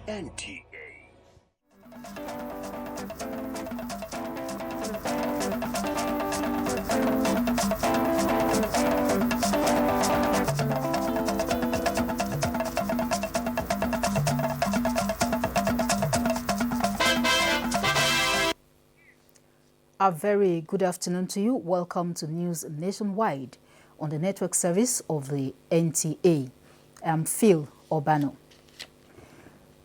NTA. A very good afternoon to you. Welcome to News Nationwide on the network service of the NTA. I'm Phil Obano.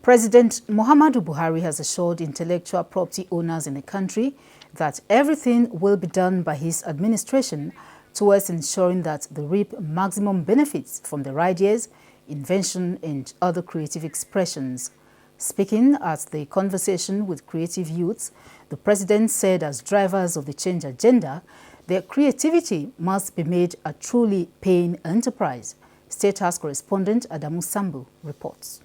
President Muhammadu Buhari has assured intellectual property owners in the country that everything will be done by his administration towards ensuring that they reap maximum benefits from their ideas, invention, and other creative expressions. Speaking at the conversation with creative youths, the president said as drivers of the change agenda, their creativity must be made a truly paying enterprise. State House correspondent Adamu Sambu reports.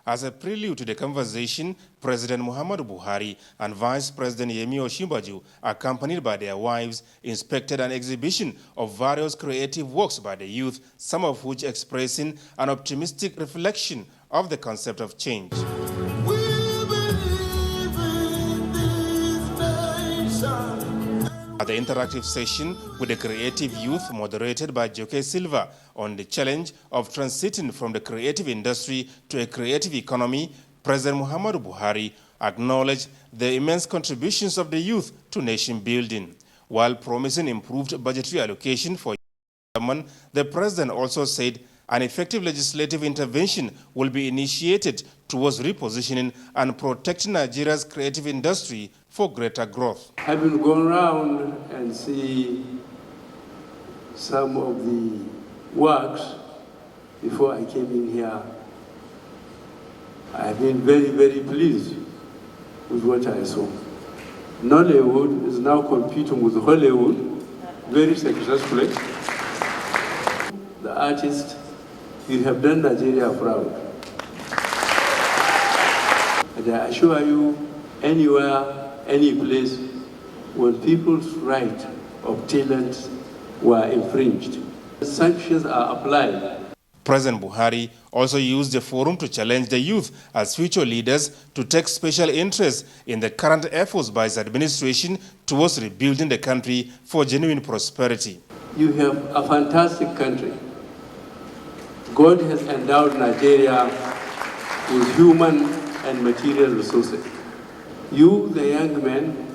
As a prelude to the conversation, President Muhammadu Buhari and Vice President Yemi Osinbajo, accompanied by their wives, inspected an exhibition of various creative works by the youth, some of which expressing an optimistic reflection of the concept of change. At the interactive session with the creative youth moderated by Joke Silva on the challenge of transiting from the creative industry to a creative economy, President Muhammadu Buhari acknowledged the immense contributions of the youth to nation building. While promising improved budgetary allocation for government, the president also said an effective legislative intervention will be initiated towards repositioning and protecting Nigeria's creative industry for greater growth. Having gone around and see some of the works before I came in here, I've been very, very pleased with what I saw. Nollywood is now competing with Hollywood very successfully. The artists, you have done Nigeria proud. And I assure you, anywhere, any place, when people's right of talent were infringed, sanctions are applied. President Buhari also used the forum to challenge the youth as future leaders to take special interest in the current efforts by his administration towards rebuilding the country for genuine prosperity. You have a fantastic country. God has endowed Nigeria with human and material resources. You, the young men,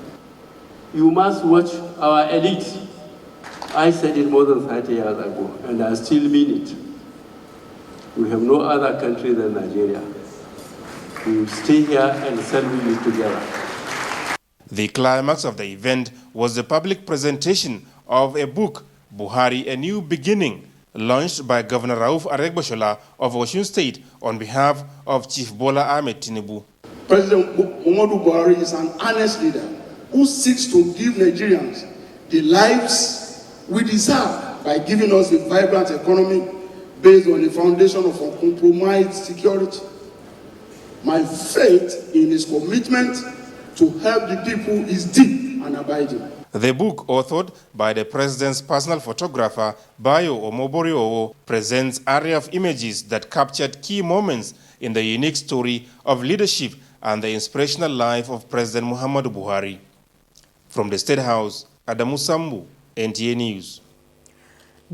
you must watch our elite. I said it more than 30 years ago, and I still mean it. We have no other country than Nigeria. We will stay here and celebrate together. The climax of the event was the public presentation of a book, Buhari, A New Beginning, launched by Governor Rauf Aregbesola of Osun State on behalf of Chief Bola Ahmed Tinubu. President Muhammadu Buhari is an honest leader who seeks to give Nigerians the lives we deserve by giving us a vibrant economy based on the foundation of uncompromised security. My faith in his commitment to help the people is deep and abiding. The book, authored by the president's personal photographer, Bayo Omoboriowo, presents an array of images that captured key moments in the unique story of leadership and the inspirational life of President Muhammadu Buhari. From the State House, Adamu Sambu, NTA News.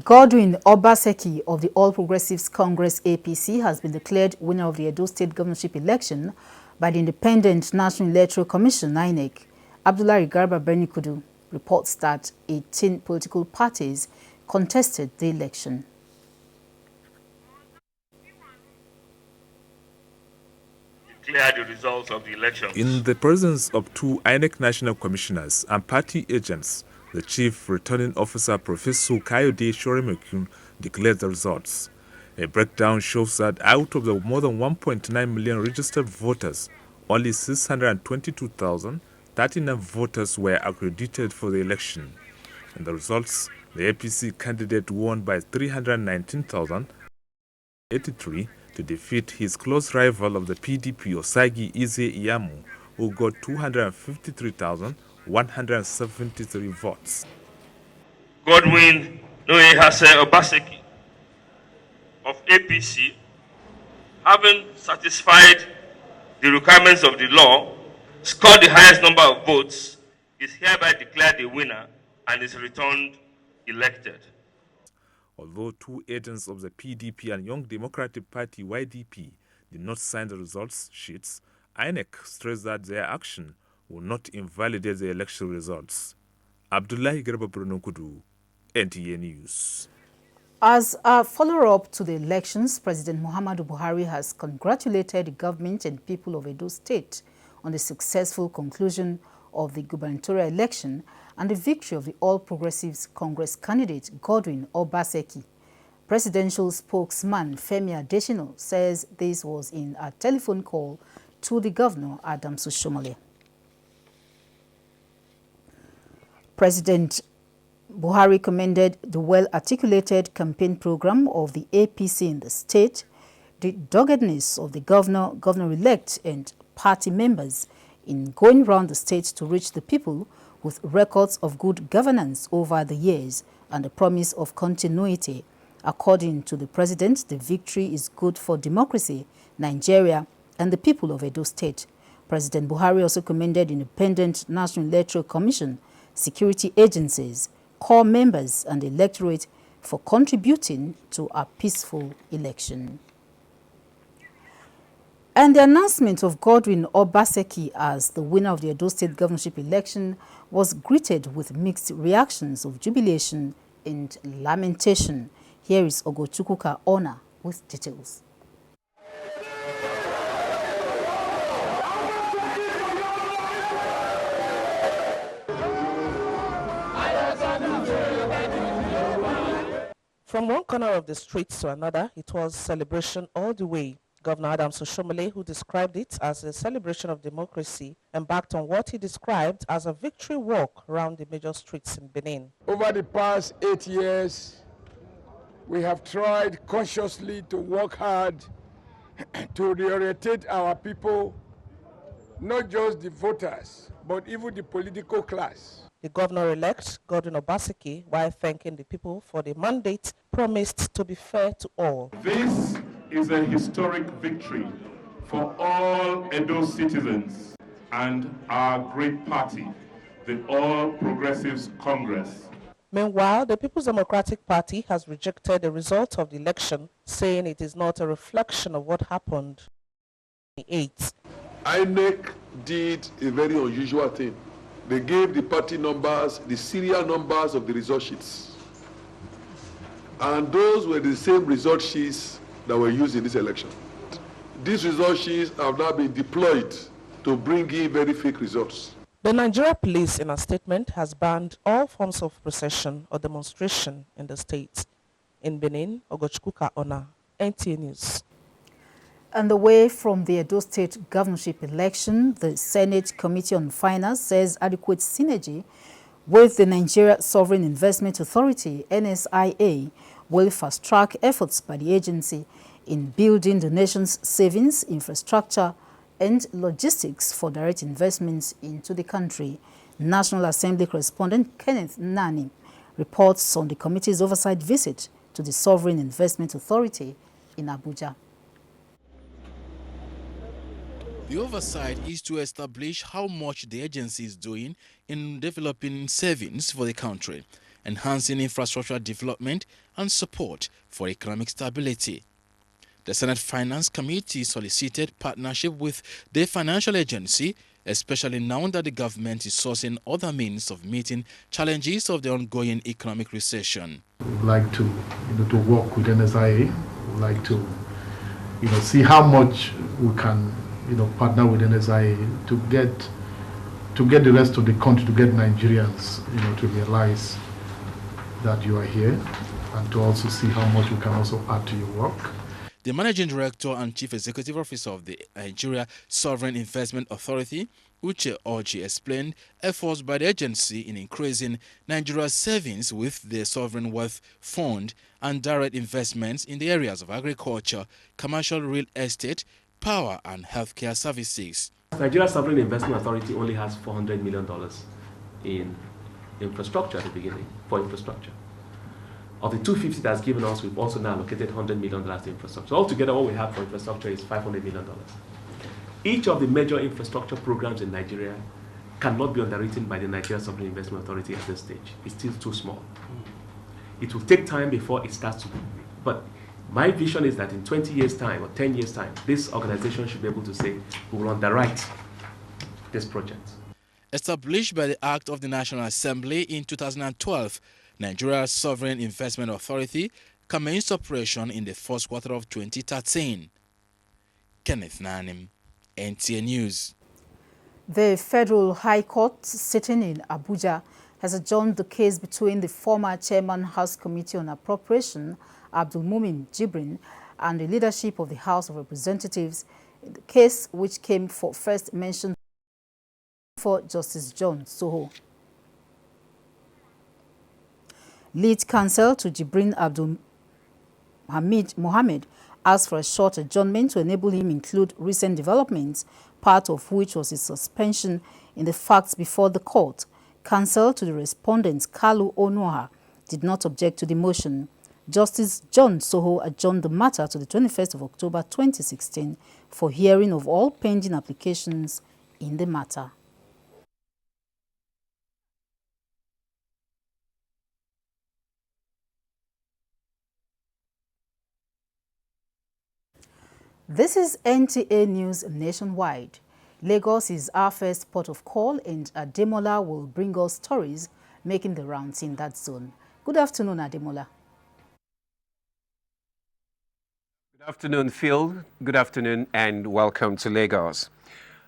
Godwin Obaseki of the All Progressives Congress APC has been declared winner of the Edo State governorship election by the Independent National Electoral Commission, INEC. Abdullahi Garba Bernikudu reports that 18 political parties contested the election. Declare the results of the election. In the presence of two INEC national commissioners and party agents, the chief returning officer, Professor Kayode Shoremekun, declared the results. A breakdown shows that out of the more than 1.9 million registered voters, only 622,039 voters were accredited for the election. In the results, the APC candidate won by 319,083 to defeat his close rival of the PDP, Osagi Ize Iyamu, who got 253,173 votes. Godwin Noehase Obaseki of APC having satisfied the requirements of the law, scored the highest number of votes, is hereby declared the winner and is returned elected. Although two agents of the PDP and Young Democratic Party YDP did not sign the results sheets, INEC stressed that their action will not invalidate the election results. Abdullahi Garba Kudu, NTA News. As a follow-up to the elections, President Muhammadu Buhari has congratulated the government and people of Edo State on the successful conclusion of the gubernatorial election and the victory of the All Progressives Congress candidate Godwin Obaseki. Presidential spokesman Femi Adesina says this was in a telephone call to the governor, Adams Oshomole. President Buhari commended the well-articulated campaign program of the APC in the state, the doggedness of the governor-elect and party members in going round the state to reach the people with records of good governance over the years and the promise of continuity. According to the president, the victory is good for democracy, Nigeria, and the people of Edo State. President Buhari also commended Independent National Electoral Commission, security agencies, core members and the electorate for contributing to a peaceful election. And the announcement of Godwin Obaseki as the winner of the Edo State governorship election was greeted with mixed reactions of jubilation and lamentation. Here is Ogochukwuka Ona with details. From one corner of the street to another, it was celebration all the way. Governor Adams Oshomole, who described it as a celebration of democracy, embarked on what he described as a victory walk around the major streets in Benin. Over the past 8 years, we have tried consciously to work hard to reorientate our people, not just the voters, but even the political class. The governor-elect, Godwin Obaseki, while thanking the people for the mandate, promised to be fair to all. This is a historic victory for all Edo citizens and our great party, the All Progressives Congress. Meanwhile, the People's Democratic Party has rejected the result of the election, saying it is not a reflection of what happened in 2008. INEC did a very unusual thing. They gave the party numbers, the serial numbers of the result sheets. And those were the same result sheets that were used in this election. These result sheets have now been deployed to bring in very fake results. The Nigeria police, in a statement, has banned all forms of procession or demonstration in the state. In Benin, Ogochukwuka Ona, NTA News. And away from the Edo State governorship election, the Senate Committee on Finance says adequate synergy with the Nigeria Sovereign Investment Authority, NSIA, will fast-track efforts by the agency in building the nation's savings, infrastructure, and logistics for direct investments into the country. National Assembly correspondent Kenneth Nani reports on the committee's oversight visit to the Sovereign Investment Authority in Abuja. The oversight is to establish how much the agency is doing in developing savings for the country, enhancing infrastructure development and support for economic stability. The Senate Finance Committee solicited partnership with the financial agency, especially now that the government is sourcing other means of meeting challenges of the ongoing economic recession. We would like to, work with NSIA. We would like to, see how much we can, partner with NSIA to get the rest of the country, to get Nigerians, to realize that you are here, and to also see how much we can also add to your work. The Managing Director and Chief Executive Officer of the Nigeria Sovereign Investment Authority, Uche Oji, explained efforts by the agency in increasing Nigeria's savings with the Sovereign Wealth Fund and direct investments in the areas of agriculture, commercial real estate, power and healthcare services. Nigeria Sovereign Investment Authority only has $400 million in infrastructure at the beginning, for infrastructure. Of the 250 that's given us, we've also now allocated $100 million to infrastructure. Altogether, what we have for infrastructure is $500 million. Each of the major infrastructure programs in Nigeria cannot be underwritten by the Nigerian Sovereign Investment Authority at this stage. It's still too small. It will take time before it starts to, but my vision is that in 20 years' time or 10 years' time, this organization should be able to say, we will underwrite this project. Established by the Act of the National Assembly in 2012, Nigeria's Sovereign Investment Authority commenced operation in the first quarter of 2013. Kenneth Nanim, NTA News. The Federal High Court sitting in Abuja has adjourned the case between the former Chairman House Committee on Appropriation, Abdul Mumin Jibrin, and the leadership of the House of Representatives, in the case which came for first mention for Justice John Soho. Lead counsel to Jibrin, Abdul Mohammed, asked for a short adjournment to enable him include recent developments, part of which was his suspension, in the facts before the court. Counsel to the respondent, Kalu Onoha, did not object to the motion. Justice John Soho adjourned the matter to the 21st of October 2016 for hearing of all pending applications in the matter. This is NTA News Nationwide. Lagos is our first port of call, and Ademola will bring us stories making the rounds in that zone. Good afternoon, Ademola. Good afternoon, Phil. Good afternoon and welcome to Lagos.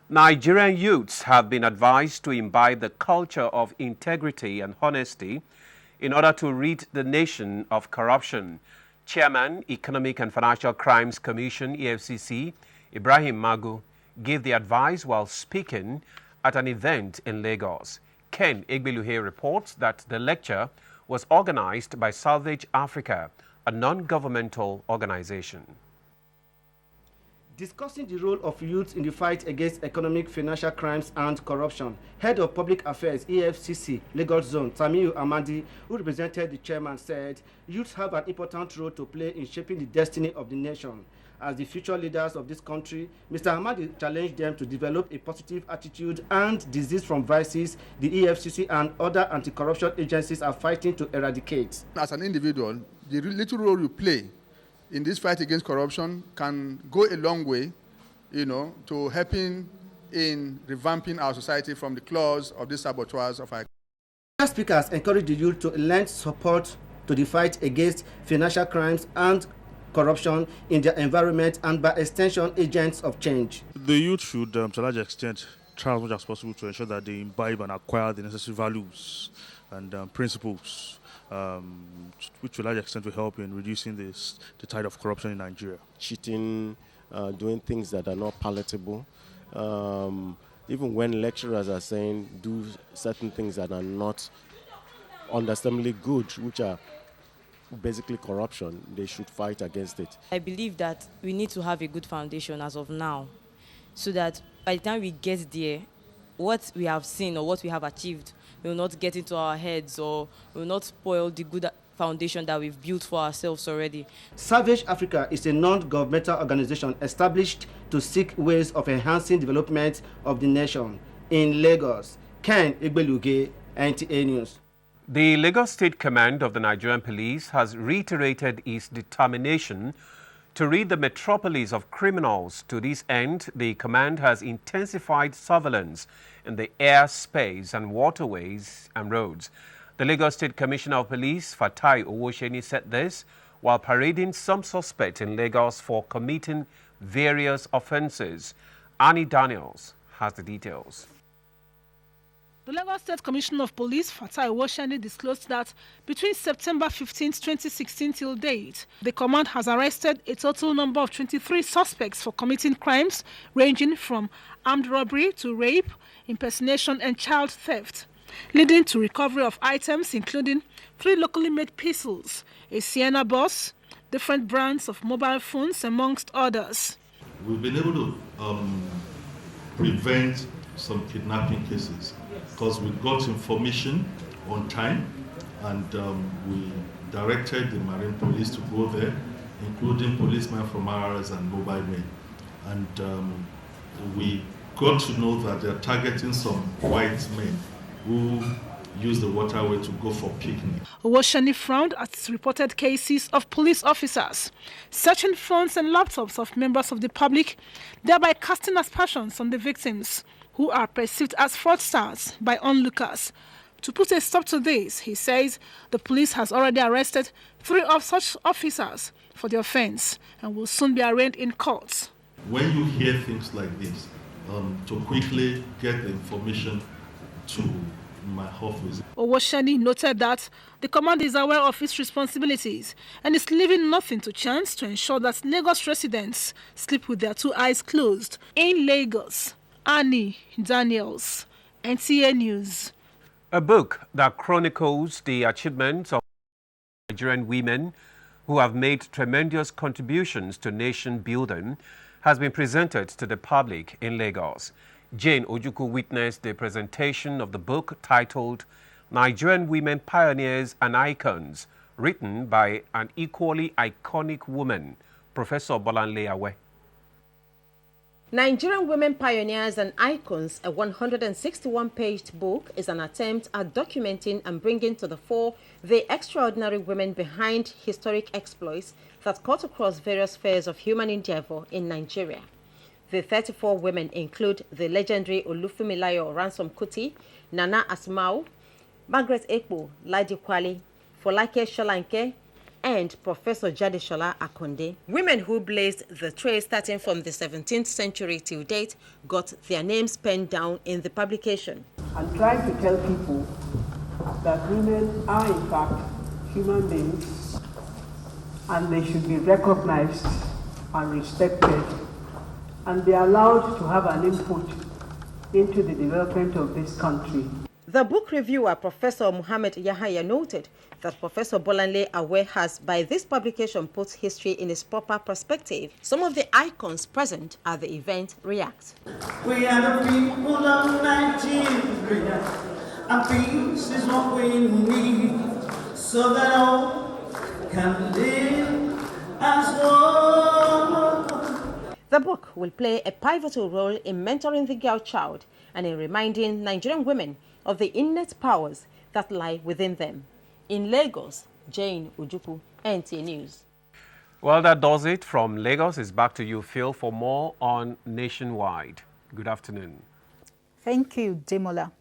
Nigerian youths have been advised to imbibe the culture of integrity and honesty in order to rid the nation of corruption. Chairman, Economic and Financial Crimes Commission, EFCC, Ibrahim Magu, gave the advice while speaking at an event in Lagos. Ken Egbeluhe reports that the lecture was organized by Salvage Africa, a non-governmental organization. Discussing the role of youth in the fight against economic, financial crimes and corruption, Head of Public Affairs, EFCC, Lagos Zone, Tamiu Amadi, who represented the chairman, said youths have an important role to play in shaping the destiny of the nation. As the future leaders of this country, Mr. Amadi challenged them to develop a positive attitude and disease from vices the EFCC and other anti-corruption agencies are fighting to eradicate. As an individual, the little role you play in this fight against corruption can go a long way, to helping in revamping our society from the claws of these saboteurs of our. Speakers encourage the youth to lend support to the fight against financial crimes and corruption in their environment and by extension agents of change. The youth should, to a large extent, try as much as possible to ensure that they imbibe and acquire the necessary values and principles, which to a large extent will help in reducing the tide of corruption in Nigeria. Cheating, doing things that are not palatable. Even when lecturers are saying do certain things that are not understandably good, which are basically corruption, they should fight against it. I believe that we need to have a good foundation as of now, so that by the time we get there, what we have seen or what we have achieved will not get into our heads or will not spoil the good foundation that we've built for ourselves already. Salvage Africa is a non-governmental organization established to seek ways of enhancing development of the nation. In Lagos, Ken Egbeluge, NTA News. The Lagos State Command of the Nigerian Police has reiterated its determination to rid the metropolis of criminals. To this end, the command has intensified surveillance in the air, space and waterways and roads. The Lagos State Commissioner of Police, Fatai Owosheni, said this while parading some suspects in Lagos for committing various offences. Annie Daniels has the details. The Lagos State Commissioner of Police, Fatai Owosheni, disclosed that between September 15, 2016 till date, the command has arrested a total number of 23 suspects for committing crimes ranging from armed robbery to rape, impersonation and child theft, leading to recovery of items including 3 locally made pistols, a Sienna bus, different brands of mobile phones, amongst others. We've been able to prevent some kidnapping cases because we got information on time and we directed the Marine Police to go there, including policemen from RRS and mobile men. And we got to know that they're targeting some white men who use the waterway to go for picnic. Owosheni frowned at reported cases of police officers searching phones and laptops of members of the public, thereby casting aspersions on the victims, who are perceived as fraudsters by onlookers. To put a stop to this, he says the police has already arrested 3 of such officers for the offense and will soon be arraigned in court. When you hear things like this, to quickly get the information to my office. Owosheni noted that the command is aware of its responsibilities and is leaving nothing to chance to ensure that Lagos residents sleep with their 2 eyes closed. In Lagos, Annie Daniels, NTA News. A book that chronicles the achievements of Nigerian women who have made tremendous contributions to nation building has been presented to the public in Lagos. Jane Ojukwu witnessed the presentation of the book titled Nigerian Women Pioneers and Icons, written by an equally iconic woman, Professor Bolanle Awe. Nigerian Women Pioneers and Icons, a 161-page book, is an attempt at documenting and bringing to the fore the extraordinary women behind historic exploits that cut across various spheres of human endeavor in Nigeria. The 34 women include the legendary Olufumilayo Ransom Kuti, Nana Asmau, Margaret Ekpo, Ladi Kwali, Folake Sholanke, and Professor Jadeshola Akonde. Women who blazed the trail starting from the 17th century till date got their names penned down in the publication. I'm trying to tell people that women are in fact human beings and they should be recognized and respected and be allowed to have an input into the development of this country. The book reviewer, Professor Muhammad Yahaya, noted that Professor Bolanle Awe has, by this publication, put history in its proper perspective. Some of the icons present at the event react. We are the people of Nigeria, and peace is what we need, so that all can live as one. The book will play a pivotal role in mentoring the girl child and in reminding Nigerian women of the innate powers that lie within them. In Lagos, Jane Ojukwu, NTA News. Well, that does it from Lagos. It's back to you, Phil, for more on Nationwide. Good afternoon. Thank you, Demola.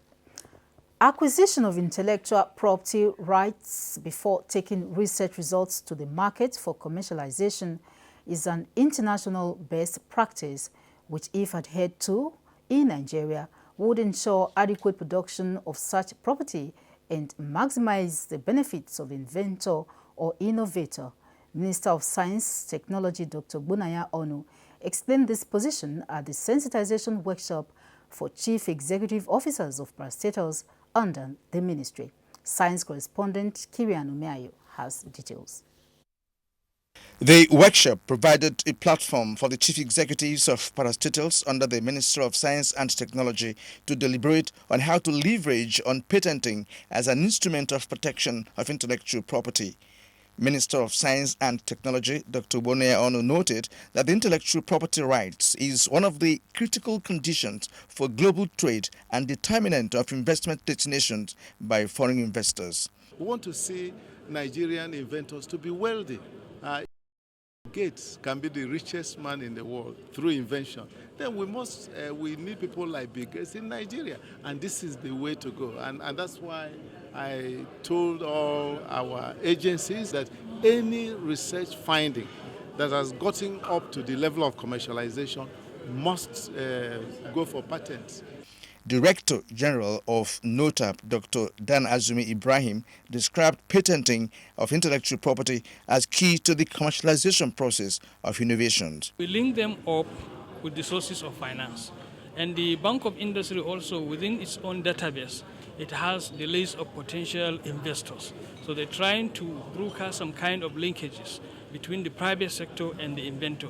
Acquisition of intellectual property rights before taking research results to the market for commercialization is an international best practice which, if adhered to in Nigeria, would ensure adequate production of such property and maximize the benefits of the inventor or innovator. Minister of Science, Technology, Dr. Bunaya Onu, explained this position at the sensitization workshop for chief executive officers of parastatals under the ministry. Science correspondent Kirian Umeayo has details. The workshop provided a platform for the chief executives of parastatals under the Ministry of Science and Technology to deliberate on how to leverage on patenting as an instrument of protection of intellectual property. Minister of Science and Technology, Dr. Bunaya Onu, noted that the intellectual property rights is one of the critical conditions for global trade and determinant of investment destinations by foreign investors. We want to see Nigerian inventors to be wealthy. Gates can be the richest man in the world through invention. Then we need people like Bill Gates in Nigeria, and this is the way to go. And that's why I told all our agencies that any research finding that has gotten up to the level of commercialization must go for patents. Director General of NOTAP, Dr. Dan Azumi Ibrahim, described patenting of intellectual property as key to the commercialization process of innovations. We link them up with the sources of finance. And the Bank of Industry also, within its own database, it has the list of potential investors. So they're trying to broker some kind of linkages between the private sector and the inventor.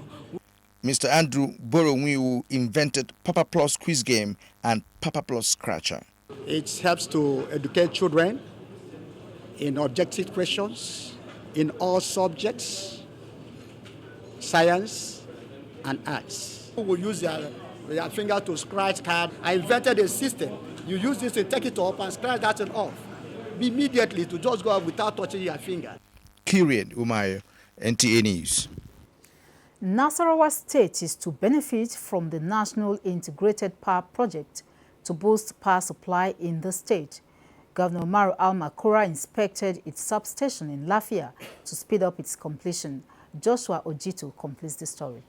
Mr. Andrew Boromwiwu invented Papa Plus quiz game and Papa Plus scratcher. It helps to educate children in objective questions in all subjects, science and arts. People will use their finger to scratch card. I invented a system. You use this to take it up and scratch that thing off immediately, to just go out without touching your finger. Kirian Umayo, NTA News. Nasarawa State is to benefit from the National Integrated Power Project to boost power supply in the state. Governor Maru Al-Makura inspected its substation in Lafia to speed up its completion. Joshua Ojito completes the story.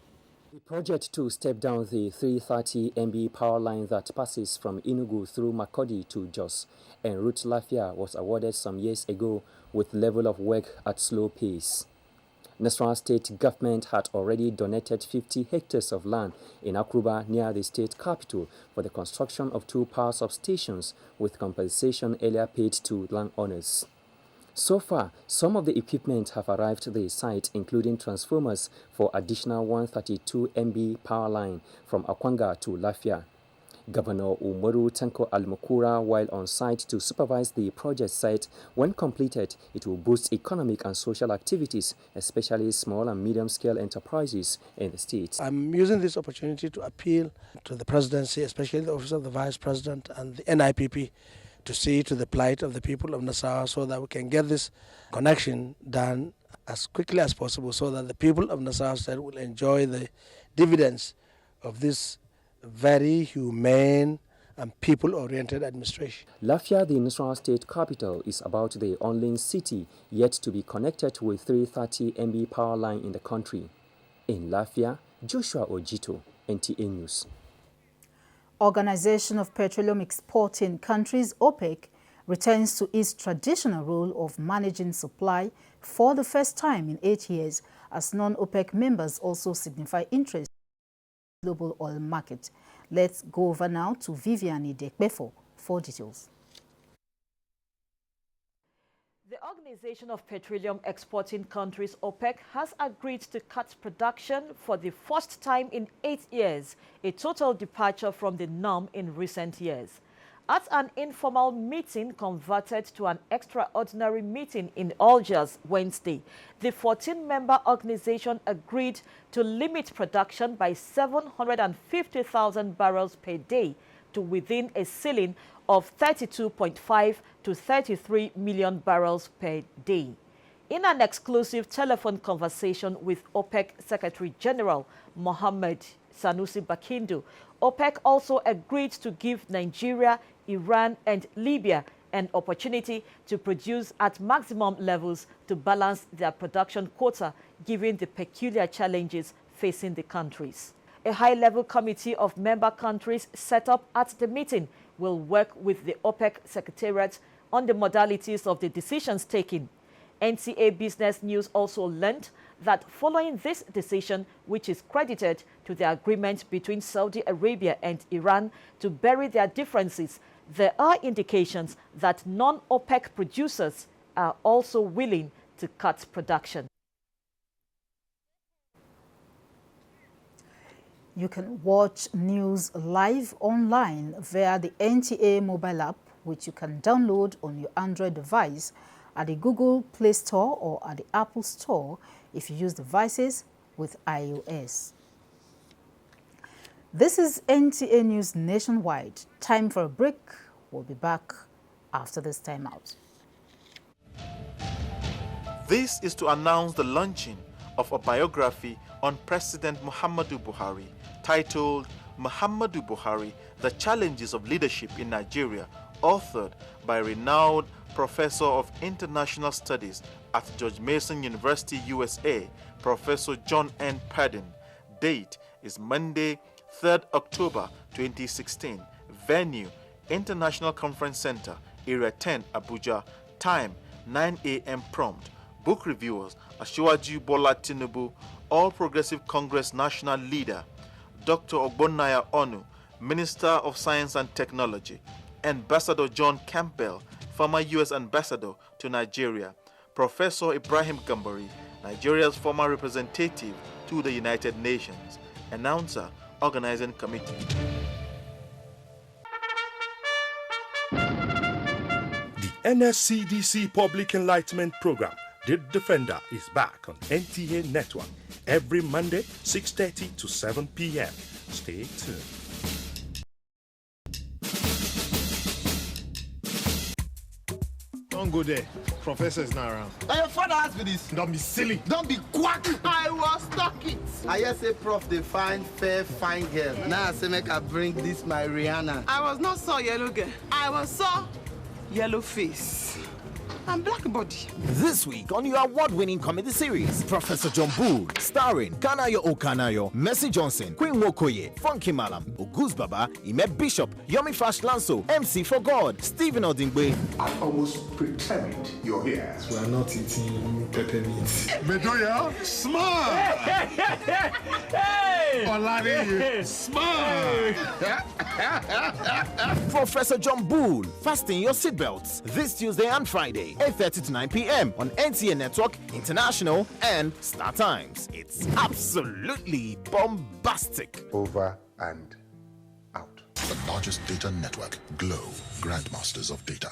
The project to step down the 330 MB power line that passes from Enugu through Makurdi to Jos and route Lafia was awarded some years ago with level of work at slow pace. Nasarawa State government had already donated 50 hectares of land in Akruba near the state capital for the construction of 2 power substations with compensation earlier paid to landowners. So far, some of the equipment have arrived at the site, including transformers for additional 132 MB power line from Akwanga to Lafia. Governor Umaru Tanko Al-Makura, while on site to supervise the project, said when completed, it will boost economic and social activities, especially small and medium-scale enterprises in the state. I'm using this opportunity to appeal to the presidency, especially the office of the vice president and the NIPP, to see to the plight of the people of Nasarawa so that we can get this connection done as quickly as possible so that the people of Nasarawa State will enjoy the dividends of this very humane and people-oriented administration. Lafia, the Nasarawa State capital, is about the only city yet to be connected with 330 MB power line in the country. In Lafia, Joshua Ojito, NTA News. Organization of Petroleum Exporting Countries, OPEC, returns to its traditional role of managing supply for the first time in 8 years, as non-OPEC members also signify interest in the global oil market. Let's go over now to Viviane Dekbefo for details. The Organization of Petroleum Exporting Countries, OPEC, has agreed to cut production for the first time in 8 years, a total departure from the norm in recent years. At an informal meeting converted to an extraordinary meeting in Algiers Wednesday, the 14-member organization agreed to limit production by 750,000 barrels per day to within a ceiling of 32.5 to 33 million barrels per day. In an exclusive telephone conversation with OPEC Secretary General Mohammed Sanusi Bakindu, OPEC also agreed to give Nigeria, Iran and Libya an opportunity to produce at maximum levels to balance their production quota, given the peculiar challenges facing the countries. A high-level committee of member countries set up at the meeting will work with the OPEC Secretariat on the modalities of the decisions taken. NCA Business News also learned that following this decision, which is credited to the agreement between Saudi Arabia and Iran to bury their differences, there are indications that non-OPEC producers are also willing to cut production. You can watch news live online via the NTA mobile app, which you can download on your Android device at the Google Play Store or at the Apple Store if you use devices with iOS. This is NTA News Nationwide. Time for a break. We'll be back after this timeout. This is to announce the launching of a biography on President Muhammadu Buhari, titled Muhammadu Buhari, The Challenges of Leadership in Nigeria, authored by renowned Professor of International Studies at George Mason University, USA, Professor John N. Pardon. Date is Monday, 3rd October 2016. Venue, International Conference Center, Area 10, Abuja. Time, 9 a.m. prompt. Book reviewers, Asiwaju Bola Tinubu, All Progressive Congress National Leader, Dr. Ogbonnaya Onu, Minister of Science and Technology, Ambassador John Campbell, former U.S. Ambassador to Nigeria, Professor Ibrahim Gambari, Nigeria's former representative to the United Nations. Announcer, Organizing Committee. The NSCDC Public Enlightenment Program The Defender is back on NTA Network every Monday, 6:30 to 7 p.m. Stay tuned. Don't go there. Professor is not around. Now your father asked me this. Don't be silly. Don't be quack. I was talking. I hear say prof they find fair fine girl. Now I say make I bring this my Rihanna. I was not so yellow girl. I was so yellow face and black body. This week on your award-winning comedy series, Professor John Bull, starring Kanayo Okanayo, Mercy Johnson, Queen Wokoye, Funky Malam, Oguz Baba, Ime Bishop, Yomi Fash Lanso, MC for God, Stephen Odingbe. I almost pretend you're here. We are not eating peppermint. Medoya, smart! Hey! Olari, smart! Professor John Bull, fasten your seatbelts this Tuesday and Friday, 8:30 to 9 p.m. on NTA Network, International, and Star Times. It's absolutely bombastic. Over and out. The largest data network, Glow, grandmasters of data.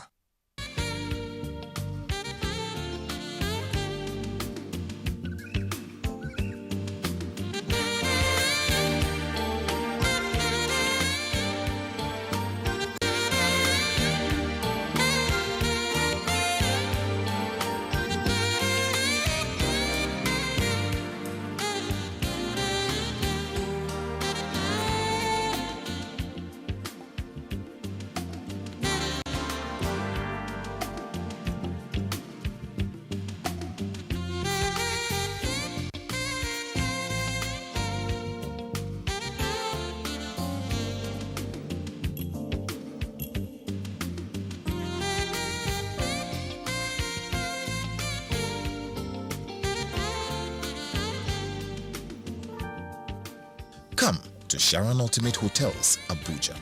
Come to Sharon Ultimate Hotels, Abuja,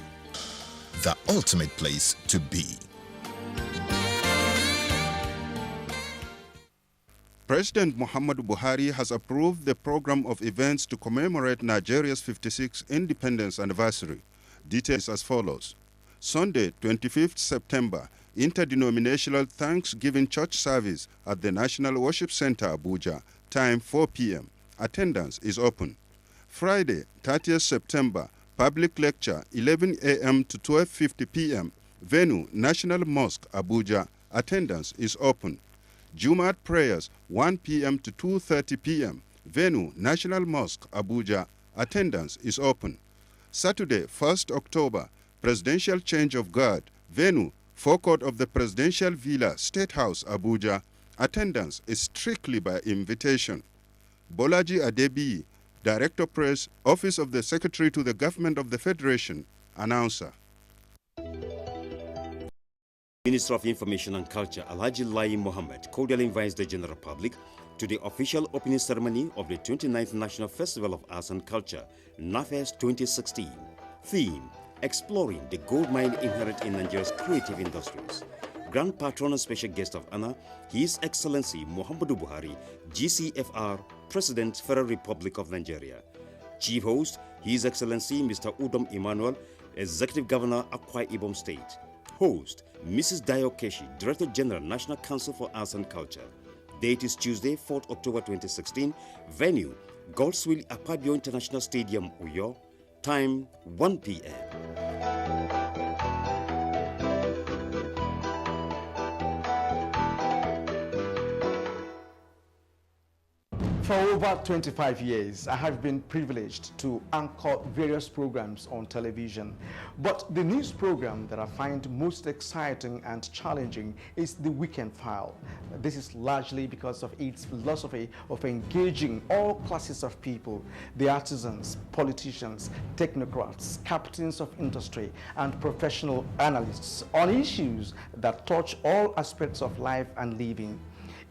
the ultimate place to be. President Muhammadu Buhari has approved the program of events to commemorate Nigeria's 56th independence anniversary. Details as follows. Sunday, 25th September, interdenominational Thanksgiving church service at the National Worship Center, Abuja, time 4 p.m. Attendance is open. Friday, 30th September, public lecture 11 a.m. to 12:50 p.m. Venue, National Mosque, Abuja. Attendance is open. Jumat prayers 1 p.m. to 2:30 p.m. Venue, National Mosque, Abuja. Attendance is open. Saturday, 1st October, presidential change of guard. Venue, forecourt of the Presidential Villa, State House, Abuja. Attendance is strictly by invitation. Bolaji Adebi, Director Press, Office of the Secretary to the Government of the Federation, announcer. Minister of Information and Culture, Alhaji Lai Mohammed, cordially invites the general public to the official opening ceremony of the 29th National Festival of Arts and Culture, NAFES 2016. Theme, exploring the gold mine inherent in Nigeria's creative industries. Grand Patron and Special Guest of Honor, His Excellency Muhammadu Buhari, GCFR, President, Federal Republic of Nigeria. Chief Host, His Excellency Mr. Udom Emmanuel, Executive Governor, Akwa Ibom State. Host, Mrs. Dayo Keshi, Director General, National Council for Arts and Culture. Date is Tuesday, 4th October 2016. Venue, Goldswil Akpabio International Stadium, Uyo. Time, 1 p.m. For over 25 years, I have been privileged to anchor various programs on television. But the news program that I find most exciting and challenging is The Weekend File. This is largely because of its philosophy of engaging all classes of people, the artisans, politicians, technocrats, captains of industry, and professional analysts on issues that touch all aspects of life and living.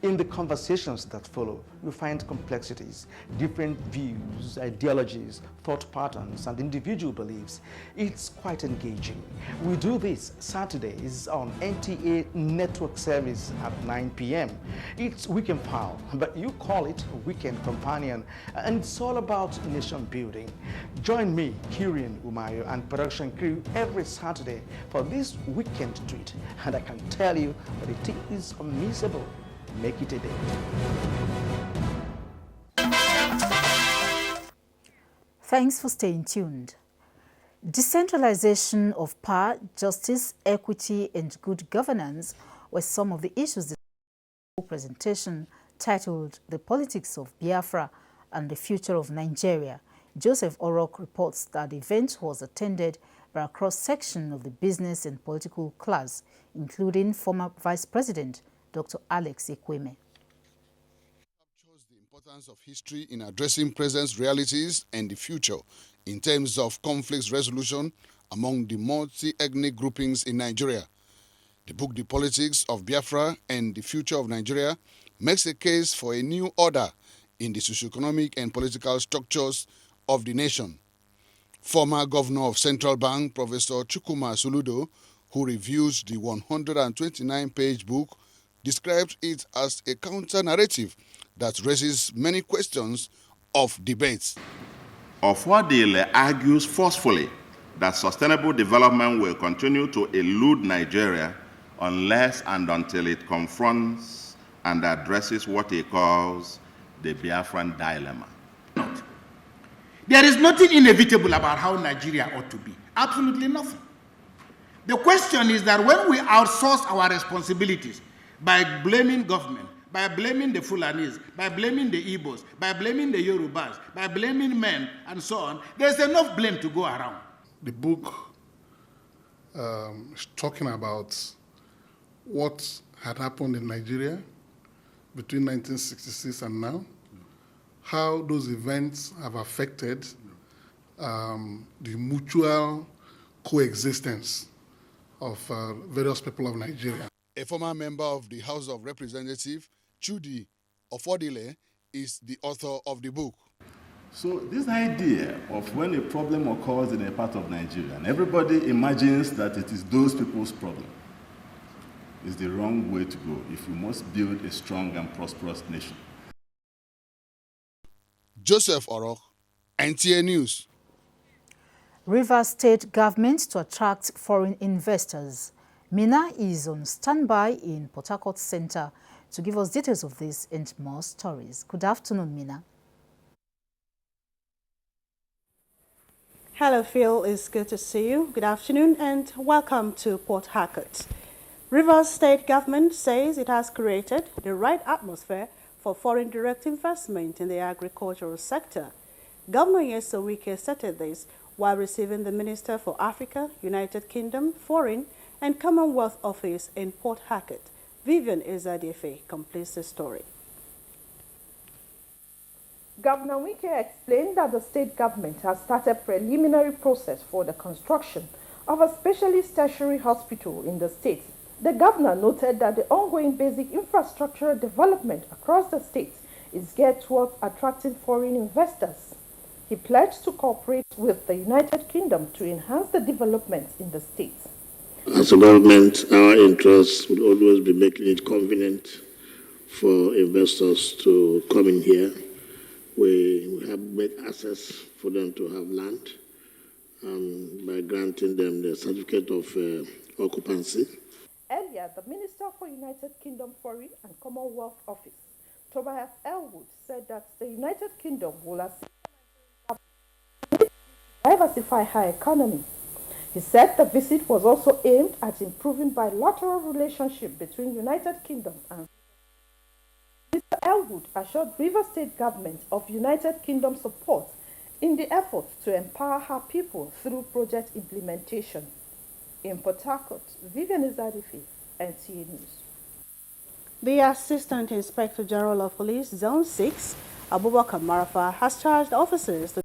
In the conversations that follow, you find complexities, different views, ideologies, thought patterns, and individual beliefs. It's quite engaging. We do this Saturdays on NTA Network Service at 9 p.m. It's Weekend File, but you call it Weekend Companion, and it's all about nation building. Join me, Kirian Umayo, and production crew every Saturday for this weekend treat, and I can tell you that it is unmissable. Make it a day. Thanks for staying tuned. Decentralization of power, justice, equity, and good governance were some of the issues in the presentation titled The Politics of Biafra and the Future of Nigeria. Joseph Orok reports that the event was attended by a cross-section of the business and political class, including former Vice President Dr. Alex Ekweme. The importance of history in addressing present realities and the future in terms of conflict resolution among the multi-ethnic groupings in Nigeria. The book The Politics of Biafra and the Future of Nigeria makes a case for a new order in the socioeconomic and political structures of the nation. Former Governor of Central Bank, Professor Chukwuma Soludo, who reviews the 129-page book, described it as a counter-narrative that raises many questions of debates. Ofodile argues forcefully that sustainable development will continue to elude Nigeria unless and until it confronts and addresses what he calls the Biafran dilemma. There is nothing inevitable about how Nigeria ought to be. Absolutely nothing. The question is that when we outsource our responsibilities by blaming government, by blaming the Fulanis, by blaming the Igbos, by blaming the Yorubas, by blaming men, and so on, there's enough blame to go around. The book is talking about what had happened in Nigeria between 1966 and now, how those events have affected the mutual coexistence of various people of Nigeria. A former member of the House of Representatives, Chudi Ofodile, is the author of the book. So this idea of when a problem occurs in a part of Nigeria, and everybody imagines that it is those people's problem, is the wrong way to go if we must build a strong and prosperous nation. Joseph Orok, NTA News. Rivers State government to attract foreign investors. Mina is on standby in Port Harcourt Center to give us details of this and more stories. Good afternoon, Mina. Hello, Phil. It's good to see you. Good afternoon and welcome to Port Harcourt. Rivers State government says it has created the right atmosphere for foreign direct investment in the agricultural sector. Governor Yesawike stated this while receiving the Minister for Africa, United Kingdom, Foreign and Commonwealth Office in Port Harcourt. Vivian Ezadefe completes the story. Governor Wike explained that the state government has started preliminary process for the construction of a specialist tertiary hospital in the state. The governor noted that the ongoing basic infrastructure development across the state is geared towards attracting foreign investors. He pledged to cooperate with the United Kingdom to enhance the development in the state. As a government, our interest would always be making it convenient for investors to come in here. We have made access for them to have land by granting them the certificate of occupancy. Earlier, the Minister for United Kingdom Foreign and Commonwealth Office, Tobias Elwood, said that the United Kingdom will assist to diversify her economy. He said the visit was also aimed at improving bilateral relationship between United Kingdom and Mr. Elwood assured Rivers State government of United Kingdom support in the effort to empower her people through project implementation. In Port Harcourt, Vivian Izadifi, NTA News. The Assistant Inspector General of Police, Zone 6, Abubakar Marafa, has charged officers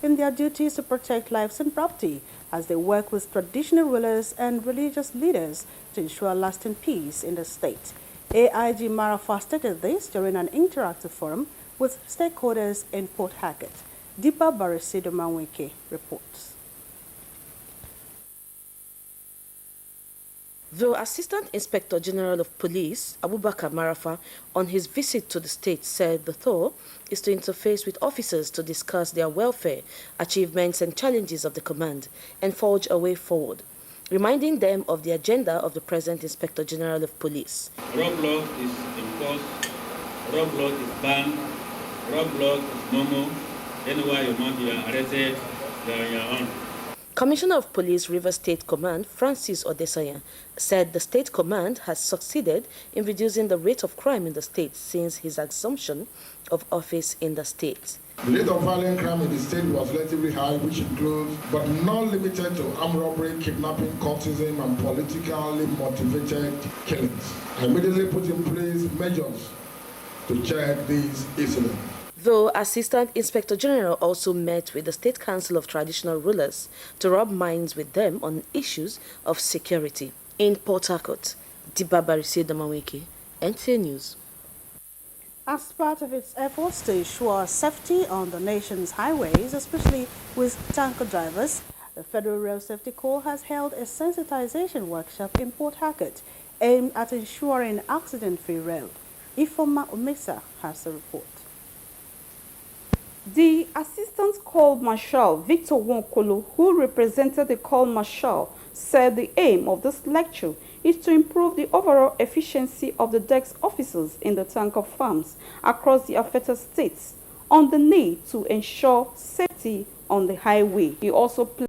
in their duties to protect lives and property as they work with traditional rulers and religious leaders to ensure lasting peace in the state. AIG Marafa stated this during an interactive forum with stakeholders in Port Harcourt. Deepa Barisido Manweke reports. The Assistant Inspector General of Police, Abubakar Marafa, on his visit to the state said the thought is to interface with officers to discuss their welfare, achievements and challenges of the command and forge a way forward. reminding them of the agenda of the present Inspector General of Police. Roadblock is enforced, roadblock is banned, roadblock is normal. Anywhere you want, you are arrested, you are on your own. Commissioner of Police River State Command Francis Odesanya said the state command has succeeded in reducing the rate of crime in the state since his assumption of office in the state. The rate of violent crime in the state was relatively high, which includes, but not limited to, armed robbery, kidnapping, cultism, and politically motivated killings. I immediately put in place measures to check these incidents. Though Assistant Inspector General also met with the State Council of Traditional Rulers to rub minds with them on issues of security. In Port Harcourt, Dibabarise Damaweke, NTA News. As part of its efforts to ensure safety on the nation's highways, especially with tanker drivers, the Federal Rail Safety Corps has held a sensitization workshop in Port Harcourt aimed at ensuring accident-free rail. Ifoma Omesa has the report. The Assistant Corps Marshal Victor Wonkolo, who represented the Corps Marshal, said the aim of this lecture is to improve the overall efficiency of the desk officers in the tanker farms across the affected states on the need to ensure safety on the highway. He also pledged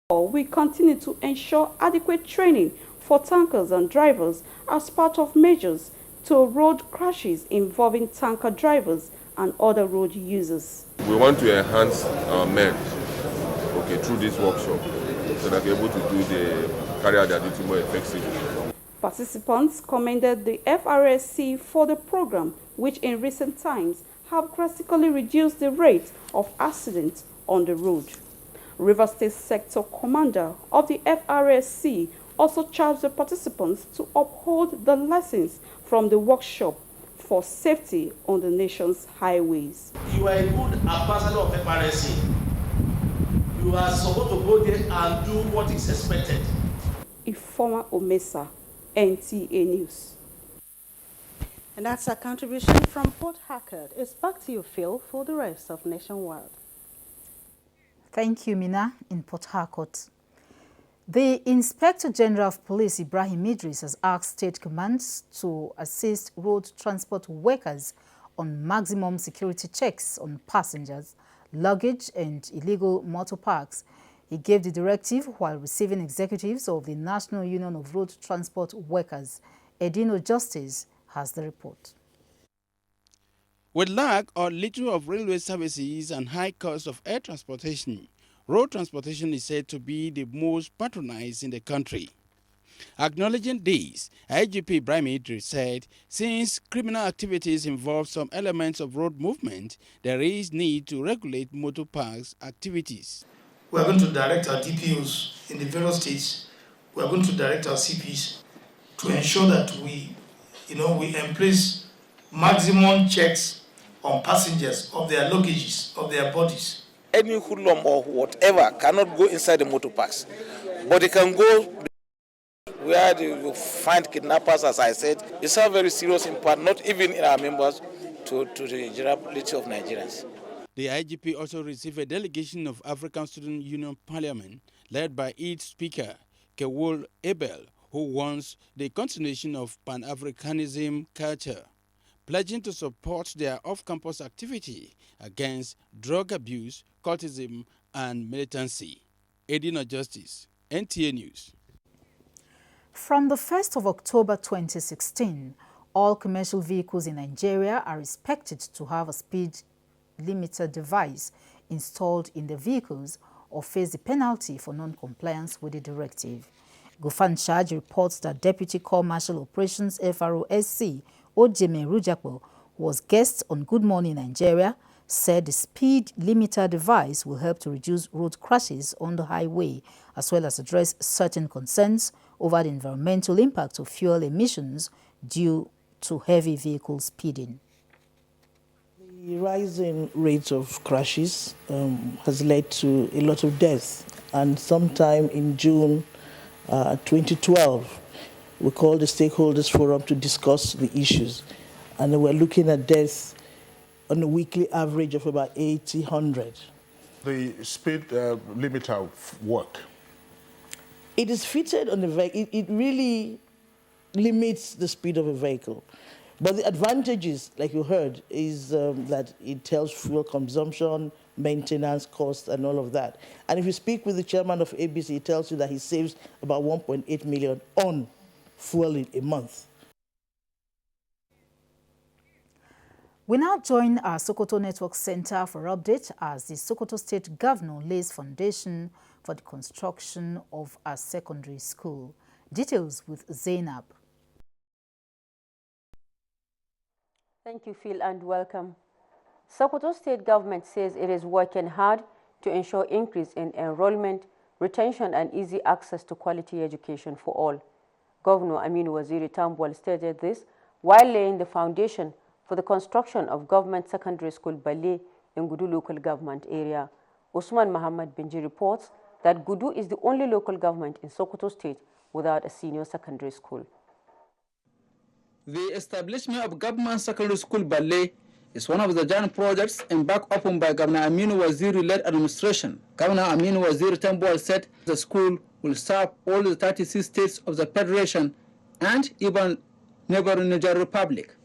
we continue to ensure adequate training for tankers and drivers as part of measures to road crashes involving tanker drivers and other road users. We want to enhance our men, through this workshop, so that they're able to carry out their duty more effectively. Participants commended the FRSC for the program, which in recent times have drastically reduced the rate of accidents on the road. River State Sector Commander of the FRSC also charged the participants to uphold the lessons from the workshop for safety on the nation's highways. You are a good ambassador of FRSC. You are supposed to go there and do what is expected. Ifoma Omesa, NTA News. And that's a contribution from Port Harcourt. It's back to you, Phil, for the rest of Nationwide. Thank you, Mina, in Port Harcourt. The Inspector General of Police, Ibrahim Idris, has asked state commands to assist road transport workers on maximum security checks on passengers, luggage and illegal motor parks. He gave the directive while receiving executives of the National Union of Road Transport Workers. Edino Justice has the report. With lack or little of railway services and high cost of air transportation, road transportation is said to be the most patronized in the country. Acknowledging this, IGP Ibrahim Idris said, since criminal activities involve some elements of road movement, there is need to regulate motor parks activities. We are going to direct our DPOs in the various states. We are going to direct our CPs to ensure that we place maximum checks on passengers of their luggages, of their bodies. Any hoodlum or whatever cannot go inside the motor parks, but they can go where you find kidnappers, as I said. It's a very serious impact, not even in our members, to the durability of Nigerians. The IGP also received a delegation of African Student Union Parliament, led by its speaker, Kewol Ebel, who wants the continuation of Pan-Africanism culture, pledging to support their off-campus activity against drug abuse, cultism, and militancy. Edina Justice, NTA News. From the 1st of October 2016, all commercial vehicles in Nigeria are expected to have a speed limiter device installed in the vehicles or face the penalty for non-compliance with the directive. Gufan Charge reports that Deputy Corps Marshal Operations FROSC Ojeme Rujakbo, who was guest on Good Morning Nigeria, said the speed limiter device will help to reduce road crashes on the highway, as well as address certain concerns over the environmental impact of fuel emissions due to heavy vehicle speeding. The rising rates of crashes has led to a lot of deaths, and sometime in June 2012, we called the stakeholders forum to discuss the issues, and we're looking at deaths on a weekly average of about 1,800. The speed limiter work. It is fitted on the vehicle. It really limits the speed of a vehicle. But the advantages, like you heard, is that it tells fuel consumption, maintenance costs, and all of that. And if you speak with the chairman of ABC, he tells you that he saves about 1.8 million on fuel a month. We now join our Sokoto Network Center for update as the Sokoto State Governor lays foundation for the construction of a secondary school. Details with Zainab. Thank you, Phil, and welcome. Sokoto State Government says it is working hard to ensure increase in enrollment, retention, and easy access to quality education for all. Governor Aminu Waziri Tambwal stated this while laying the foundation for the construction of Government Secondary School Bale in Gudu local government area. Usman Muhammad Benji reports that Gudu is the only local government in Sokoto State without a senior secondary school. The establishment of Government Secondary School Bale is one of the giant projects embarked upon by Governor Aminu Waziri-led administration. Governor Aminu Waziri Tambwal said the school will serve all the 36 states of the Federation and even neighboring Niger Republic,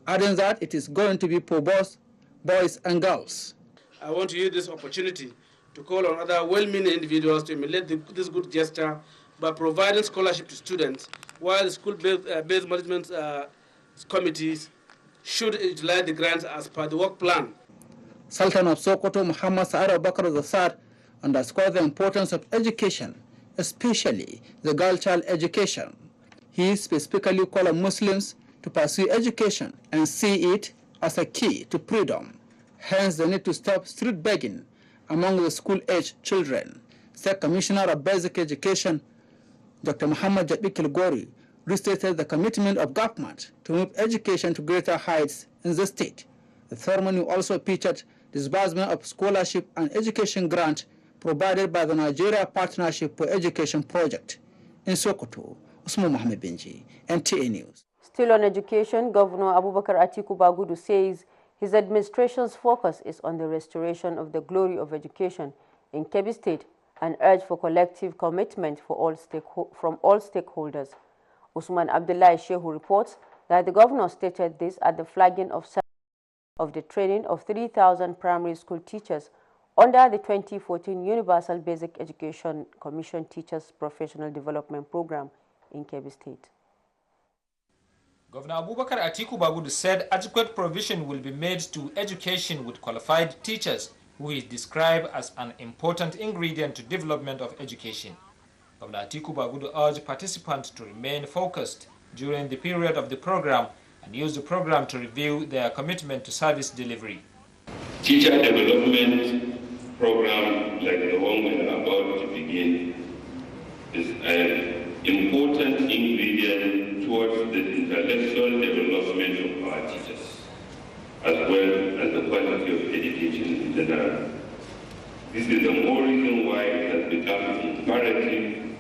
adding that it is going to be for both boys and girls. I want to use this opportunity to call on other well-meaning individuals to emulate this good gesture by providing scholarship to students, while the school-based management committees should utilize the grants as per the work plan. Sultan of Sokoto Muhammad Sa'ad Bakr III underscored the importance of education, especially the girl child education. He specifically called on Muslims to pursue education and see it as a key to freedom. Hence, the need to stop street begging among the school-age children. State Commissioner of Basic Education, Dr. Muhammad Jabi Kilgori, restated the commitment of government to move education to greater heights in the state. The ceremony also featured disbursement of scholarship and education grant provided by the Nigeria Partnership for Education Project. In Sokoto, Usman Mohammed Benji, NTA News. Still on education, Governor Abubakar Atiku Bagudu says his administration's focus is on the restoration of the glory of education in Kebbi State and urged for collective commitment from all stakeholders. Usman Abdullahi Shehu reports that the governor stated this at the flagging of the training of 3,000 primary school teachers under the 2014 Universal Basic Education Commission Teachers Professional Development Program in Kebbi State. Governor Abubakar Atiku Bagudu said adequate provision will be made to education with qualified teachers, who is described as an important ingredient to development of education. Governor Atiku Bagudu urged participants to remain focused during the period of the program and use the program to review their commitment to service delivery. Teacher development program like the one we are about to begin is an important ingredient towards the intellectual development of our teachers, as well as the quality of education in general. This is the more reason why it has become imperative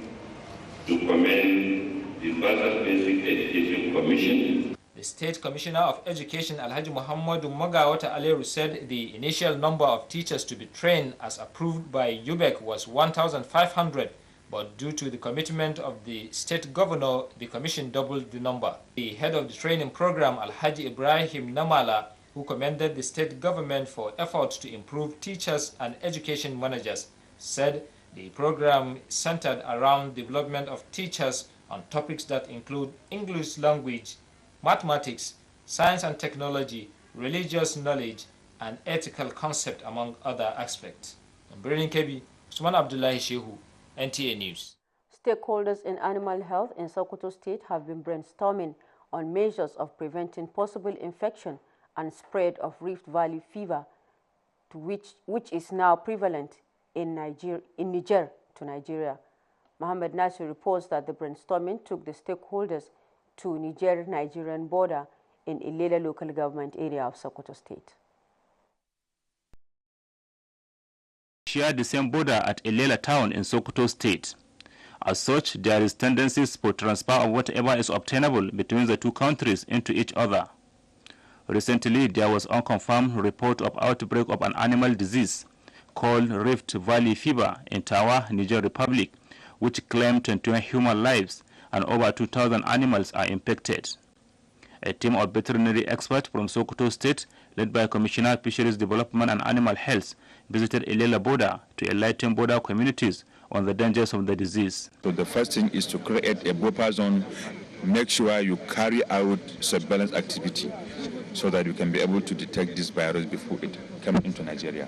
to commend the Universal Basic Education Commission. The State Commissioner of Education, Alhaji Muhammadu Magawata Aleru, said the initial number of teachers to be trained as approved by UBEC was 1,500, but due to the commitment of the state governor, the commission doubled the number. The head of the training program, Alhaji Ibrahim Namala, who commended the state government for efforts to improve teachers and education managers, said the program centered around development of teachers on topics that include English language, mathematics, science and technology, religious knowledge, and ethical concept, among other aspects. In Birnin Kebbi, Usman Abdullahi Shehu, NTA News. Stakeholders in animal health in Sokoto State have been brainstorming on measures of preventing possible infection and spread of Rift Valley fever, which is now prevalent in Niger to Nigeria. Mohammed Nasir reports that the brainstorming took the stakeholders to Niger-Nigerian border in Ilela local government area of Sokoto State. Share the same border at Ilela town in Sokoto State. As such, there is tendencies for transfer of whatever is obtainable between the two countries into each other. Recently, there was unconfirmed report of outbreak of an animal disease called Rift Valley fever in Tawa, Niger Republic, which claim 21 human lives and over 2,000 animals are infected. A team of veterinary experts from Sokoto State, led by Commissioner of Fisheries Development and Animal Health, visited Ilela border to enlighten border communities on the dangers of the disease. So the first thing is to create a buffer zone, make sure you carry out surveillance activity so that you can be able to detect this virus before it comes into Nigeria.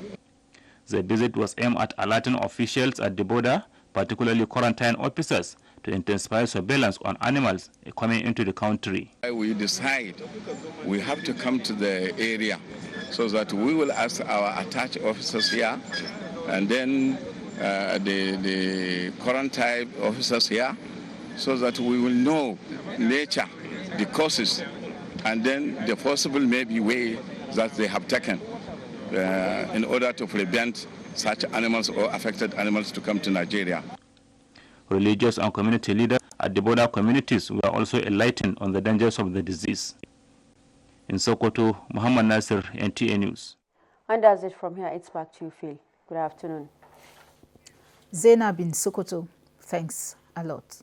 The visit was aimed at alerting officials at the border, particularly quarantine officers, to intensify surveillance on animals coming into the country. We decide we have to come to the area so that we will ask our attached officers here and then the quarantine officers here so that we will know nature, the causes, and then the possible maybe way that they have taken in order to prevent such animals or affected animals to come to Nigeria. Religious and community leaders at the border communities were also enlightened on the dangers of the disease. In Sokoto, Muhammad Nasir, NTA News. And that's it from here. It's back to you, Phil. Good afternoon. Zainab in Sokoto, thanks a lot.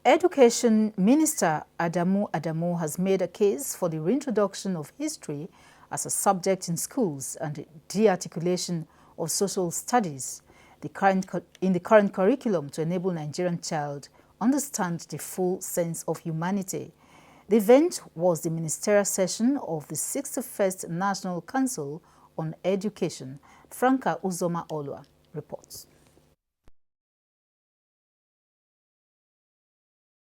Education Minister Adamu has made a case for the reintroduction of history as a subject in schools and the de-articulation of social studies in the current curriculum to enable Nigerian child understand the full sense of humanity. The event was the ministerial session of the 61st National Council on Education. Franca Uzoma Olua reports.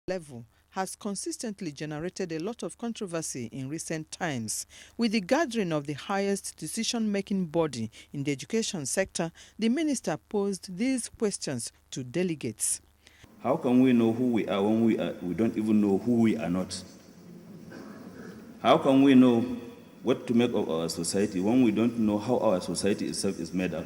Level has consistently generated a lot of controversy in recent times. With the gathering of the highest decision-making body in the education sector, the minister posed these questions to delegates. How can we know who we are when we don't even know who we are not? How can we know what to make of our society when we don't know how our society itself is made up?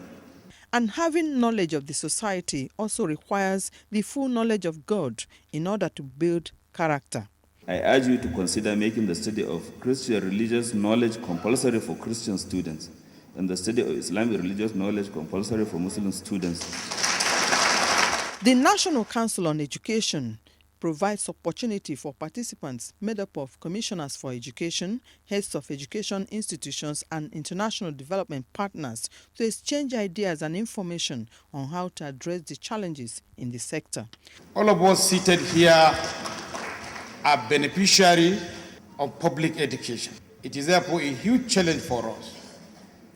And having knowledge of the society also requires the full knowledge of God in order to build character. I urge you to consider making the study of Christian religious knowledge compulsory for Christian students and the study of Islamic religious knowledge compulsory for Muslim students. The National Council on Education provides opportunity for participants made up of commissioners for education, heads of education institutions, and international development partners to exchange ideas and information on how to address the challenges in the sector. All of us seated here are beneficiaries of public education. It is therefore a huge challenge for us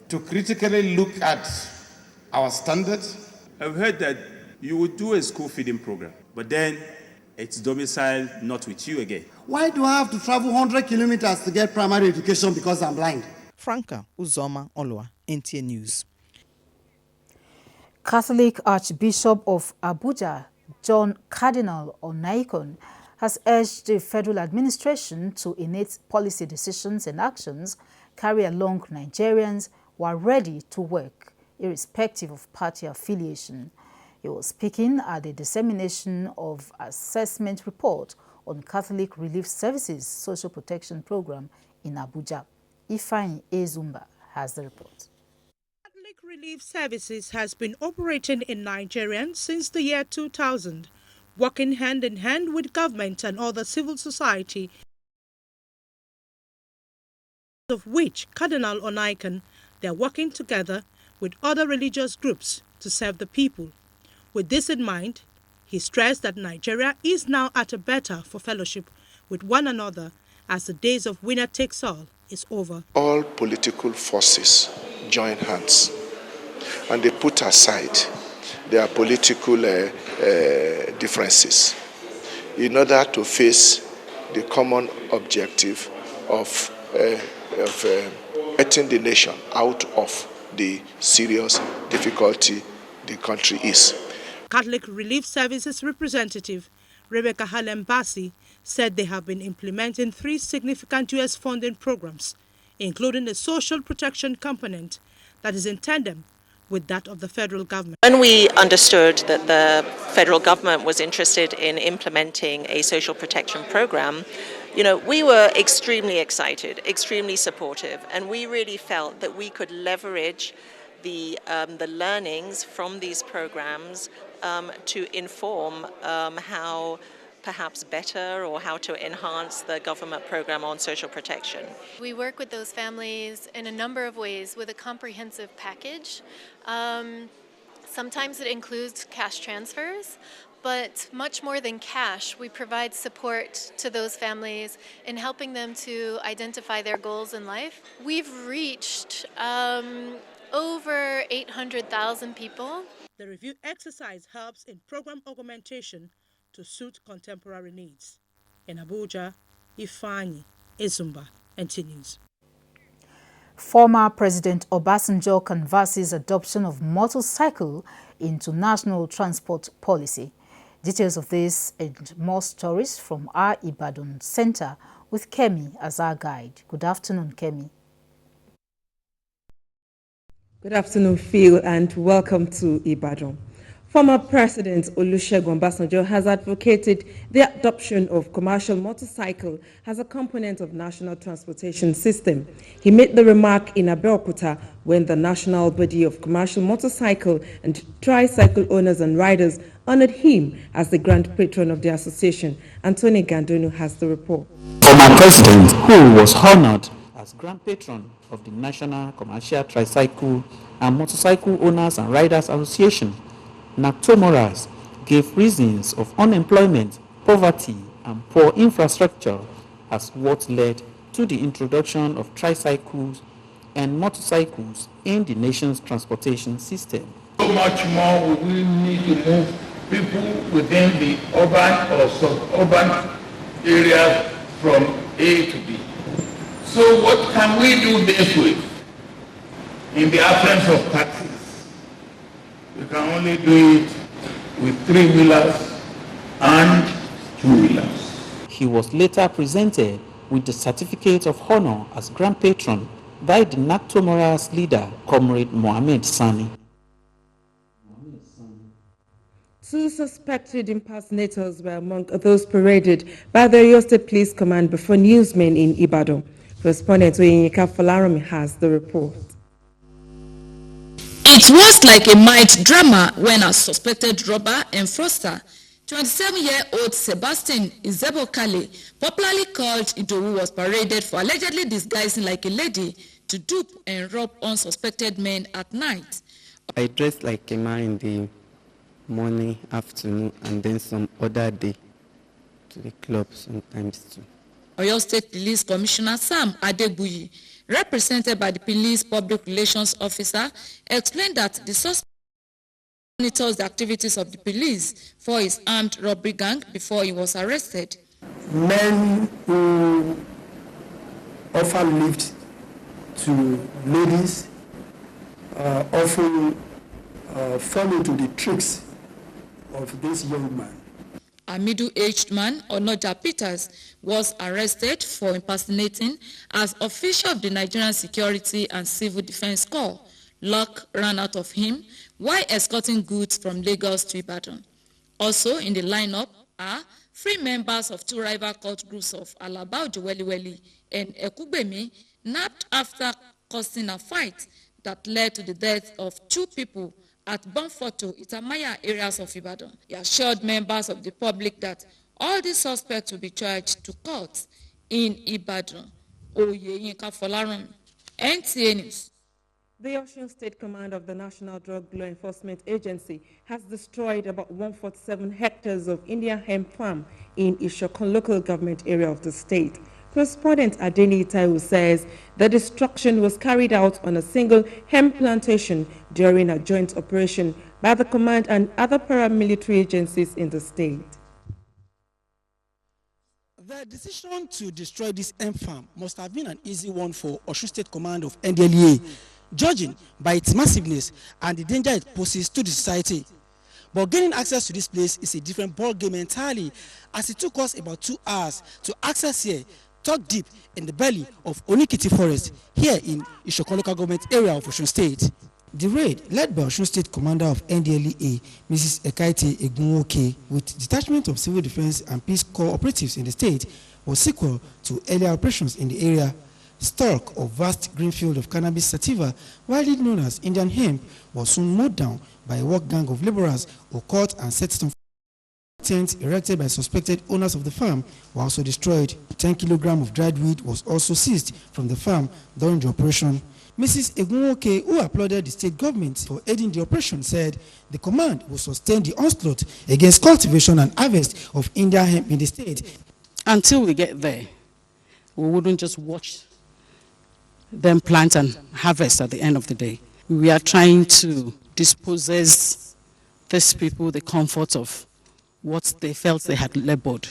to critically look at our standards. I've heard that you would do a school feeding program, but then it's domiciled not with you again. Why do I have to travel 100 kilometers to get primary education because I'm blind? Franca Uzoma Olua, NTA News. Catholic Archbishop of Abuja, John Cardinal Onaikon, has urged the federal administration to enact policy decisions and actions carry along Nigerians who are ready to work, irrespective of party affiliation. He was speaking at the dissemination of assessment report on Catholic Relief Services Social Protection Program in Abuja. Ifeanyi Ezumba has the report. Catholic Relief Services has been operating in Nigeria since the year 2000, working hand in hand with government and other civil society, of which Cardinal Onaikon, they are working together with other religious groups to serve the people. With this in mind, he stressed that Nigeria is now at a better for fellowship with one another as the days of winner takes all is over. All political forces join hands and they put aside their political differences in order to face the common objective of getting the nation out of the serious difficulty the country is. Catholic Relief Services representative Rebecca Halembasi said they have been implementing 3 significant U.S. funding programs, including a social protection component that is in tandem with that of the federal government. When we understood that the federal government was interested in implementing a social protection program, we were extremely excited, extremely supportive, and we really felt that we could leverage the learnings from these programs to inform how perhaps better or how to enhance the government program on social protection. We work with those families in a number of ways with a comprehensive package. Sometimes it includes cash transfers, but much more than cash, we provide support to those families in helping them to identify their goals in life. We've reached over 800,000 people. The review exercise helps in program augmentation to suit contemporary needs. In Abuja, Ifeanyi Ezumba, NT News. Former President Obasanjo canvasses adoption of motorcycle into national transport policy. Details of this and more stories from our Ibadan Center with Kemi as our guide. Good afternoon, Kemi. Good afternoon, Phil, and welcome to Ibadan. Former President Olusegun Obasanjo has advocated the adoption of commercial motorcycle as a component of national transportation system. He made the remark in Abeokuta when the national body of commercial motorcycle and tricycle owners and riders honored him as the grand patron of the association. Anthony Gandonu has the report. Former President, who was honored as grand patron of the National Commercial Tricycle and Motorcycle Owners and Riders Association, Nactomoras, gave reasons of unemployment, poverty, and poor infrastructure as what led to the introduction of tricycles and motorcycles in the nation's transportation system. So much more we need to move people within the urban or suburban areas from A to B. So what can we do this with? In the absence of taxis, we can only do it with 3-wheelers and 2-wheelers. He was later presented with the certificate of honor as grand patron by the Nactomoras leader, Comrade Mohammed Sani. 2 suspected impersonators were among those paraded by the Oyo State Police Command before newsmen in Ibadan. Correspondent Oyenyika Folaromi has the report. It was like a mild drama when a suspected robber and fraudster, 27-year-old Sebastian Izebokale, popularly called Idowu, was paraded for allegedly disguising like a lady to dupe and rob unsuspected men at night. I dressed like a man in the morning, afternoon, and then some other day to the club sometimes too. Oyo State Police Commissioner Sam Adebuyi, represented by the police public relations officer, explained that the suspect monitors the activities of the police for his armed robbery gang before he was arrested. Men who offer lift to ladies often fall into the tricks of this young man. A middle-aged man, Onoja Peters, was arrested for impersonating as official of the Nigerian Security and Civil Defense Corps. Luck ran out of him while escorting goods from Lagos to Ibadan. Also in the lineup are 3 members of 2 rival cult groups of Alaba Ojeweliweli and Ekubemi, nabbed after causing a fight that led to the death of 2 people at Bonfoto, Itamaya areas of Ibadan. He assured members of the public that all the suspects will be charged to court in Ibadan. Oyeyinka Folaromi, NTA News. The Osun State Command of the National Drug Law Enforcement Agency has destroyed about 147 hectares of Indian hemp farm in Ishokon local government area of the state. Correspondent Adeni Taiwo says the destruction was carried out on a single hemp plantation during a joint operation by the command and other paramilitary agencies in the state. The decision to destroy this hemp farm must have been an easy one for Osun State Command of NDLEA, judging by its massiveness and the danger it poses to the society. But gaining access to this place is a different ballgame entirely, as it took us about 2 hours to access here, tucked deep in the belly of Onikiti Forest, here in Ishokon local government area of Osun State. The raid, led by Osun State Commander of NDLEA, Mrs. Ekaite Egunwoke, with detachment of civil defense and peace corps operatives in the state, was sequel to earlier operations in the area. stock of vast greenfield of cannabis sativa, widely known as Indian hemp, was soon mowed down by a work gang of laborers who caught and set some tents erected by suspected owners of the farm were also destroyed. 10 kilograms of dried weed was also seized from the farm during the operation. Mrs. Egunwoke, who applauded the state government for aiding the operation, said the command will sustain the onslaught against cultivation and harvest of Indian hemp in the state. Until we get there, we wouldn't just watch them plant and harvest at the end of the day. We are trying to dispossess these people the comfort of what they felt they had labored.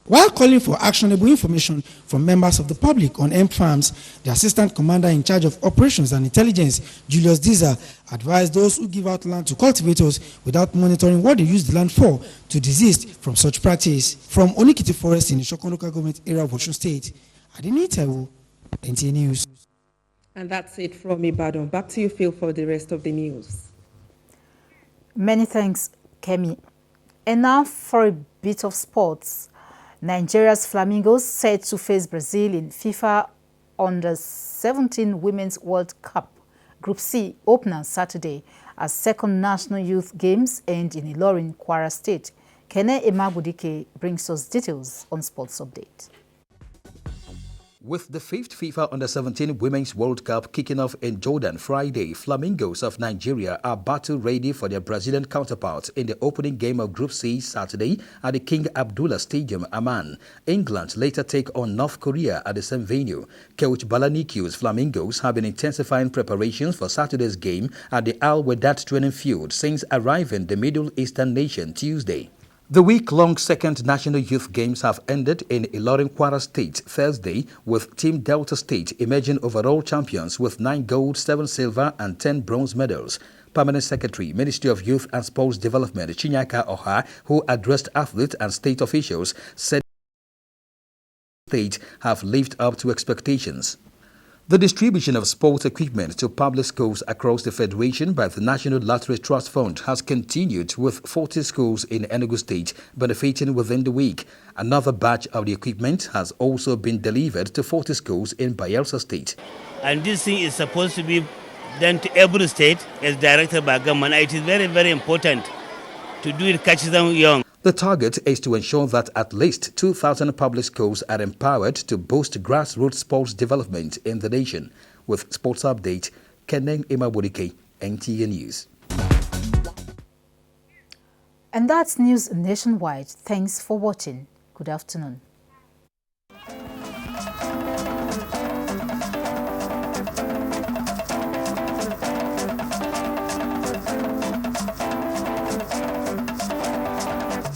While calling for actionable information from members of the public on hemp farms, the Assistant Commander in charge of Operations and Intelligence, Julius Diza, advised those who give out land to cultivators without monitoring what they use the land for to desist from such practice. From Onikiti Forest in the Sokoto local government area of Osun State, Adini Taiwo, NTA News. And that's it from Ibadan. Back to you, Phil, for the rest of the news. Many thanks, Kemi. And now for a bit of sports. Nigeria's Flamingos set to face Brazil in FIFA Under-17 Women's World Cup Group C opener Saturday as second National Youth Games end in Ilorin, Kwara State. Kene Emabudike brings us details on Sports Update. With the 5th FIFA Under-17 Women's World Cup kicking off in Jordan Friday, Flamingos of Nigeria are battle-ready for their Brazilian counterparts in the opening game of Group C Saturday at the King Abdullah Stadium, Amman. England later take on North Korea at the same venue. Coach Balaniku's Flamingos have been intensifying preparations for Saturday's game at the Al Wedat training field since arriving the Middle Eastern nation Tuesday. The week-long second National Youth Games have ended in Ilorin, Kwara State Thursday, with Team Delta State emerging overall champions with 9 gold, 7 silver and 10 bronze medals. Permanent Secretary, Ministry of Youth and Sports Development, Chinyaka Oha, who addressed athletes and state officials, said state have lived up to expectations. The distribution of sports equipment to public schools across the Federation by the National Lottery Trust Fund has continued, with 40 schools in Enugu State benefiting within the week. Another batch of the equipment has also been delivered to 40 schools in Bayelsa State. And this thing is supposed to be done to every state as directed by government. It is very, very important to do it, catch them young. The target is to ensure that at least 2,000 public schools are empowered to boost grassroots sports development in the nation. With Sports Update, Keneng Imabodike, NTA News. And that's news nationwide. Thanks for watching. Good afternoon.